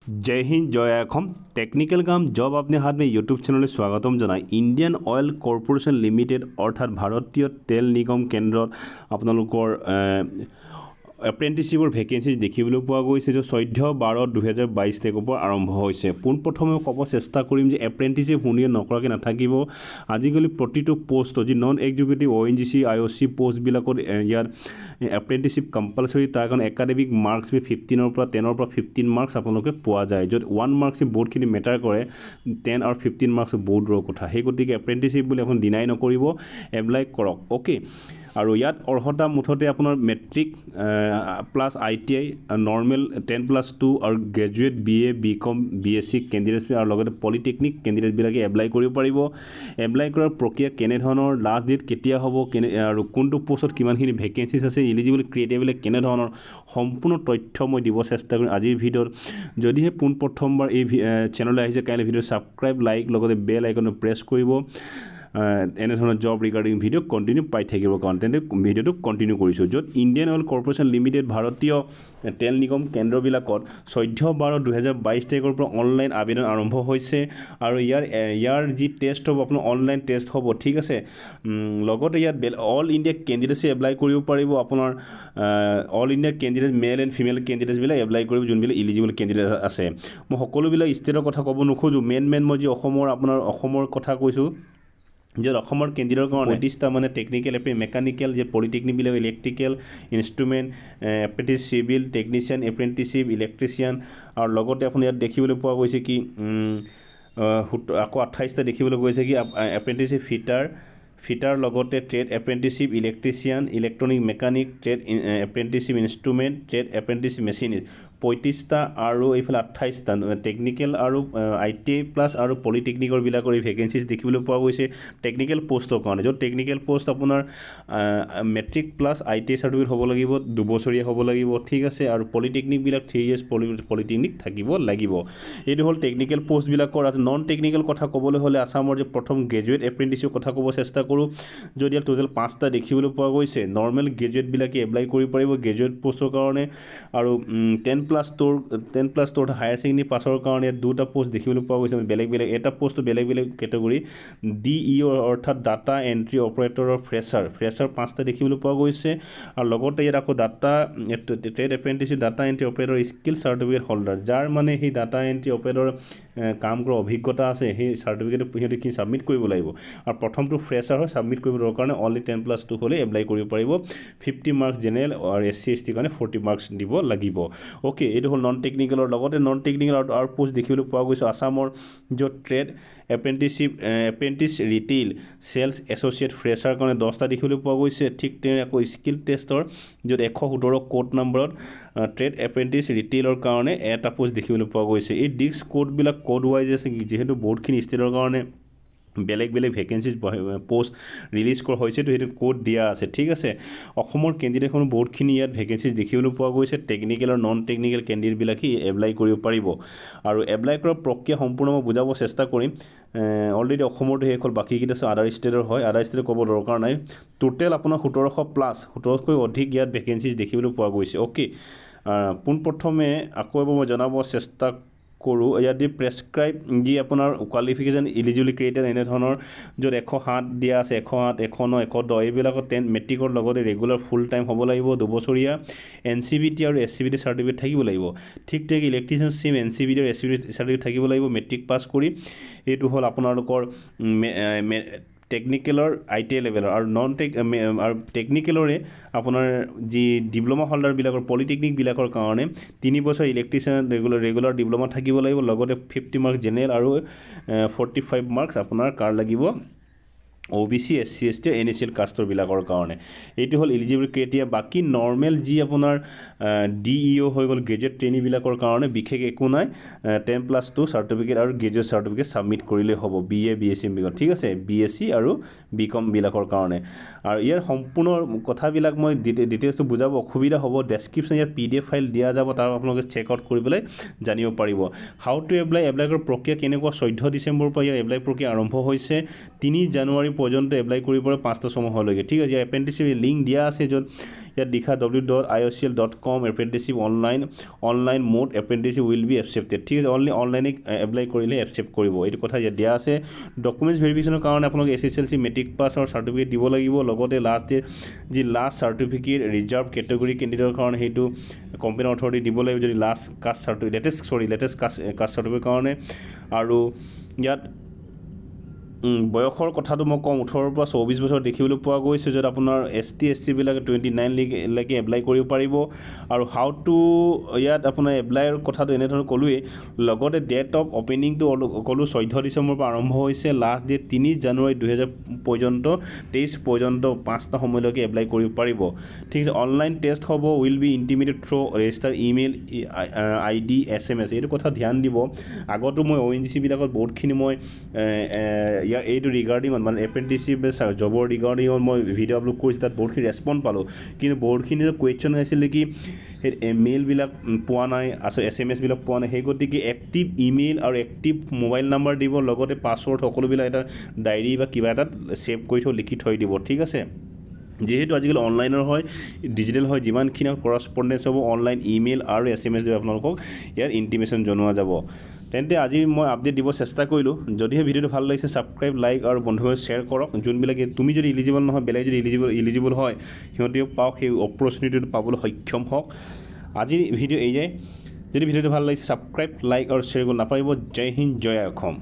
जय हिंद जय असम टेक्निकल गाम जॉब अपने हाथ में यूट्यूब चैनल स्वागतम जनाई इंडियन ऑयल कॉर्पोरेशन लिमिटेड अर्थात भारतीय तेल निगम केंद्र आपनलोकर एप्रेंटिसशिपर भैकेन्सीज देखिবলৈ পোৱা গৈছে যে 14/12/2022 তাৰিখৰ পৰা আৰম্ভ হৈছে পোনপ্ৰথমে ক'ব চেষ্টা কৰিম যে এপ্ৰেন্টিসশিপ শুনিয়ে নকৰাকৈ নাথাকিব আজিকালি প্ৰতিটো পোষ্ট যি non executive ONGC IOC post বিলাকত ইয়াৰ এপ্ৰেন্টিসশিপ কম্পালসৰি তাৰ কাৰণ একাডেমিক মাৰ্কস 15 ৰ পৰা 10 ৰ পৰা 15 মাৰ্কস আপোনালোকে পোৱা যায় যত 1 মাৰ্কস বহুতখিনি মেটাৰ কৰে 10 আৰু 15 মাৰ্কস বহুত দূৰৰ কথা সেই গতিকে এপ্ৰেন্টিসশিপ বুলি এখন ডিনাই নকৰিব এপ্লাই কৰক ওকে আৰু ইয়াত অৰ্হতা মুঠতে আপোনাৰ মেট্ৰিক প্লাস ITI নৰ্মেল 10+2 আৰু graduate BA BCom BSc candidates আৰু লগতে পলিটেকনিক কেণ্ডিডেট বিলাকে এপ্লাই কৰিব পাৰিব এপ্লাই কৰাৰ প্ৰক্ৰিয়া কেনে ধৰণৰ লাষ্ট ডেট কেতিয়া হ'ব আৰু কোনটো পোষ্টত কিমানখিনি ভেকেন্সিজ আছে এলিজিবল ক্ৰিয়েটিভলে কেনে ধৰণৰ সম্পূৰ্ণ তথ্য মই দিব চেষ্টা কৰিম আজিৰ ভিডিঅ'ত যদিহে পোনপ্ৰথমবাৰ এই চেনেললৈ আহিছে কাইলৈ ভিডিঅ' সাবস্ক্ৰাইব লাইক লগতে বেল আইকনটো প্ৰেছ কৰিব এনে ধৰণৰ জব ৰিগাৰ্ডিং ভিডিঅ' কন্টিনিউ পাই থাকিব কাৰণ তেন্তে ভিডিঅ'টো কন্টিনিউ কৰিছোঁ য'ত ইণ্ডিয়ান অইল কৰ্পোৰেশ্যন লিমিটেড ভাৰতীয় তেল নিগম কেন্দ্ৰবিলাকত 14/12/2022 তাৰিখৰ পৰা অনলাইন আবেদন আৰম্ভ হৈছে আৰু ইয়াৰ যি টেষ্ট হ'ব আপোনাৰ অনলাইন টেষ্ট হ'ব ঠিক আছে লগতে ইয়াত অল ইণ্ডিয়া কেণ্ডিডেটছে এপ্লাই কৰিব পাৰিব আপোনাৰ all India candidate male and female কেণ্ডিডেটছবিলাক এপ্লাই কৰিব যোনবিলাক ইলিজিবল কেণ্ডিডেট আছে মই সকলোবিলাক ষ্টেটৰ কথা ক'ব নোখোজোঁ মেইন মই যি অসমৰ কথা কৈছোঁ যে অসমৰ কেন্দ্ৰৰ কাৰণে 25টা মানে টেকনিক্যাল মেকানিক্যাল যে পলিটেকনিক বিলাক ইলেক্ট্ৰিক্যাল ইনস্ট্ৰুমেন্ট এপ্ৰেন্টিছ সিভিল টেকনিচিয়ান এপ্ৰেন্টিসশিপ ইলেক্ট্ৰিচিয়ান আৰু লগতে আপুনি ইয়াত দেখিবলৈ পোৱা গৈছে কি আকৌ 28টা দেখিবলৈ গৈছে কি এপ্ৰেন্টিসশিপ ফিটাৰ লগতে trade apprenticeship electrician electronic mechanic trade apprenticeship instrument trade apprenticeship machinist 35টা আৰু এইফালে 28টা টেকনিক্যাল আৰু ITI প্লাস আৰু পলিটেকনিকৰ বিলাকৰ এই ভেকেন্সিজ দেখিবলৈ পোৱা গৈছে টেকনিক্যাল পোষ্টৰ কাৰণে য'ত টেকনিক্যাল পোষ্ট আপোনাৰ মেট্ৰিক প্লাস ITI সাৰ্টিফিকেট হ'ব লাগিব 2 বছৰীয়া হ'ব লাগিব ঠিক আছে আৰু পলিটেকনিক বিলাক 3 ইয়াৰ্স পলিটেকনিক থাকিব লাগিব এইটো হ'ল টেকনিক্যাল পোষ্ট বিলাকৰ আৰু নন টেকনিক্যাল কথা ক'বলৈ হ'লে আসামৰ যে প্ৰথম গ্ৰেজুৱেট এপ্ৰেন্টিছৰ কথা ক'ব চেষ্টা কৰোঁ যদি টোটাল 5টা দেখিবলৈ পোৱা গৈছে নৰ্মেল গ্ৰেজুৱেট বিলাকে এপ্লাই কৰিব পাৰিব গ্ৰেজুৱেট পোষ্টৰ কাৰণে আৰু 10+2 হায়াৰ সেকেন্ডাৰী পাছৰ কাৰণে দুটা পোষ্ট দেখিবলৈ পোৱা গৈছে বেলেগ এটা পোষ্ট বেলেগ কেটেগৰী DEO অৰ্থাৎ ডাটা এন্ট্ৰি অপাৰেটৰৰ ফ্ৰেছাৰ 5টা দেখিবলৈ পোৱা গৈছে আৰু লগতে ইয়াত আকৌ data trade apprenticeship data entry operator skill certificate holder যাৰ মানে সেই ডাটা এন্ট্ৰি অপাৰেটৰ কাম কৰা অভিজ্ঞতা আছে সেই সাৰ্টিফিকেট সিহঁতে কি সাবমিট কৰিব লাগিব আৰু প্ৰথমটো ফ্ৰেছাৰ হয় সাবমিট কৰিব কাৰণে অনলি 10+2 হ'লে এপ্লাই কৰিব পাৰিব 50 মাৰ্কস জেনেৰেল আৰু SC ST কাৰণে 40 মাৰ্কস দিব লাগিব ওকে এইটো হ'ল নন টেকনিক্যালৰ লগতে নন টেকনিক্যাল আৰু পোষ্ট দেখিবলৈ পোৱা গৈছে আসামৰ য'ত trade এপ্ৰেন্টিছ retail cells associate fresher কাৰণে 10টা দেখিবলৈ পোৱা গৈছে ঠিক তেনে আকৌ স্কিল টেষ্টৰ য'ত 117 কোড নম্বৰত ট্ৰেড এপ্ৰেন্টিছ ৰিটেইলৰ কাৰণে এটা পোষ্ট দেখিবলৈ পোৱা গৈছে এই ডিস্ক কোডবিলাক কোড ৱাইজ আছে যিহেতু বহুতখিনি ষ্টেটৰ কাৰণে বেলেগ ভেকেন্সিজ পোষ্ট ৰিলিজ কৰা হৈছে তো সেইটো কোড দিয়া আছে ঠিক আছে অসমৰ কেণ্ডিডেটখন বহুতখিনি ইয়াত ভেকেন্সিজ দেখিবলৈ পোৱা গৈছে টেকনিক্যাল আৰু নন টেকনিক্যাল কেণ্ডিডেটবিলাকে এপ্লাই কৰিব পাৰিব আৰু এপ্লাই কৰাৰ প্ৰক্ৰিয়া সম্পূৰ্ণ মই বুজাব চেষ্টা কৰিম অলৰেডি অসমৰটো শেষ হ'ল বাকীকেইটা আদাৰ ষ্টেটৰ হয় আদাৰ ষ্টেটৰ ক'ব দৰকাৰ নাই টোটেল আপোনাৰ 1700+ অধিক ইয়াত ভেকেন্সিজ দেখিবলৈ পোৱা গৈছে ওকে পোনপ্ৰথমে আকৌ এবাৰ মই জনাব চেষ্টা কৰোঁ ইয়াত প্ৰেছক্ৰাইব যি আপোনাৰ কোৱালিফিকেশ্যন ইলিজিবল ক্ৰাইটেৰিয়া এনে ধৰণৰ য'ত 107 দিয়া আছে 108 109 110 এইবিলাকত 10 মেট্ৰিকৰ লগতে ৰেগুলাৰ ফুল টাইম হ'ব লাগিব 2 বছৰীয়া NCVT আৰু SCVT সাৰ্টিফিকেট থাকিব লাগিব ঠিক ইলেক্ট্ৰিচিয়ান চিম NCVT আৰু SCVT সাৰ্টিফিকেট থাকিব লাগিব মেট্ৰিক পাছ কৰি এইটো হ'ল আপোনালোকৰ টেকনিক্যালৰ ITI লেভেলৰ আৰু নন আৰু টেকনিক্যালৰে আপোনাৰ যি ডিপ্লোমা হোল্ডাৰ বিলাকৰ পলিটেকনিক বিলাকৰ কাৰণে 3 বছৰ ইলেক্ট্ৰিচিয়ান ৰেগুলাৰ ডিপ্লোমা থাকিব লাগিব লগতে 50 মাৰ্কস জেনেৰেল আৰু 45 মাৰ্কস আপোনাৰ কাৰ লাগিব OBC SC ST NSL কাষ্টৰ বিলাকৰ কাৰণে এইটো হ'ল এলিজিবল ক্ৰাইটেৰিয়া বাকি নৰ্মেল যি আপোনাৰ DEO হৈ গ'ল গ্ৰেজুৱেট ট্ৰেইনি বিলাকৰ কাৰণে বিশেষ একো নাই 10+2 সাৰ্টিফিকেট আৰু গ্ৰেজুৱেট সাৰ্টিফিকেট সাবমিট কৰিলে হ'ব BA BSc বিলাকৰ ঠিক আছে BSc আৰু BCom বিলাকৰ কাৰণে আৰু ইয়াৰ সম্পূৰ্ণ কথাবিলাক মই ডিটেইলছটো বুজাব অসুবিধা হ'ব ডেসক্ৰিপচন ইয়াৰ PDF ফাইল দিয়া যাব তাৰ আপোনালোকে চেক আউট কৰি পেলাই জানিব পাৰিব হাউ টু এপ্লাই কৰাৰ প্ৰক্ৰিয়া কেনেকুৱা 14 ডিসেম্বৰৰ পৰা ইয়াৰ এপ্লাই প্ৰক্ৰিয়া আৰম্ভ হৈছে 3 জানুৱাৰীৰ পৰ্যন্ত এপ্লাই কৰিব পাৰে 5টা সমূহলৈকে ঠিক আছে এপ্ৰেণ্টিছশ্বিপ লিংক দিয়া আছে য'ত ইয়াত লিখা www.iocl.com apprenticeship online mode apprenticeship will be accepted ঠিক আছে অনলি অনলাইনে এপ্লাই কৰিলে একচেপ্ট কৰিব এইটো কথা ইয়াত দিয়া আছে ডকুমেণ্টছ ভেৰিফিকেশ্যনৰ কাৰণে আপোনালোকে SSLC মেট্ৰিক পাছ আৰু চাৰ্টিফিকেট দিব লাগিব লগতে লাষ্ট চাৰ্টিফিকেট ৰিজাৰ্ভ কেটেগৰী কেণ্ডিডেটৰ কাৰণে সেইটো কম্পিউটাৰ অথৰিটি দিব লাগিব যদি last caste certificate latest caste certificate কাৰণে আৰু ইয়াত বয়সৰ কথাটো মই কম 18 পৰা 24 বছৰ দেখিবলৈ পোৱা গৈছে য'ত আপোনাৰ ST SC বিলাকে 29 লৈকে এপ্লাই কৰিব পাৰিব আৰু হাউ টু ইয়াত আপোনাৰ এপ্লাইৰ কথাটো এনেধৰণৰ ক'লোৱেই লগতে ডেট অফ অপেনিংটো ক'লো 14 ডিচেম্বৰ পৰা আৰম্ভ হৈছে লাষ্ট ডেট 3 জানুৱাৰী 2000 পৰ্যন্ত 23 পৰ্যন্ত 5টা সময়লৈকে এপ্লাই কৰিব পাৰিব ঠিক আছে অনলাইন টেষ্ট হ'ব will be intimated through register email ID SMS এইটো কথা ধ্যান দিব আগতো মই ONGC বিলাকত বহুতখিনি মই ইয়াৰ এইটো ৰিগাৰ্ডিং মানে এপ্ৰেণ্টিছশ্বিপ জবৰ ৰিগাৰ্ডিঙত মই ভিডিঅ' আপলোড কৰিছোঁ তাত বহুতখিনি ৰেছপন্স পালোঁ কিন্তু বহুতখিনি কুৱেশ্যন আহিছিলে কি মেইলবিলাক পোৱা নাই আচলতে SMS বিলাক পোৱা নাই সেই গতিকে এক্টিভ ইমেইল আৰু এক্টিভ মোবাইল নাম্বাৰ দিব লগতে পাছৱৰ্ড সকলোবিলাক এটা ডায়েৰী বা কিবা এটাত ছেভ কৰি লিখি থৈ দিব ঠিক আছে যেহেতু আজিকালি অনলাইনৰ হয় ডিজিটেল হয় যিমানখিনি কৰস্পণ্ডেঞ্চ হ'ব অনলাইন ইমেইল আৰু SMS দিব আপোনালোকক ইয়াৰ ইণ্টিমেশ্যন জনোৱা যাব তেন্তে আজি মই আপডেট দিব চেষ্টা কৰিলোঁ যদিহে ভিডিঅ'টো ভাল লাগিছে ছাবস্ক্ৰাইব লাইক আৰু বন্ধুসকলে শ্বেয়াৰ কৰক যোনবিলাকে তুমি যদি ইলিজিবল নহয় বেলেগ যদি ইলিজিবল হয় সিহঁতেও পাওক সেই অপৰচুনিটিটো পাবলৈ সক্ষম হওক আজি ভিডিঅ' এই যায় যদি ভিডিঅ'টো ভাল লাগিছে ছাবস্ক্ৰাইব লাইক আৰু শ্বেয়াৰ কৰিব নাপাহৰিব জয় হিন্দ জয় অসম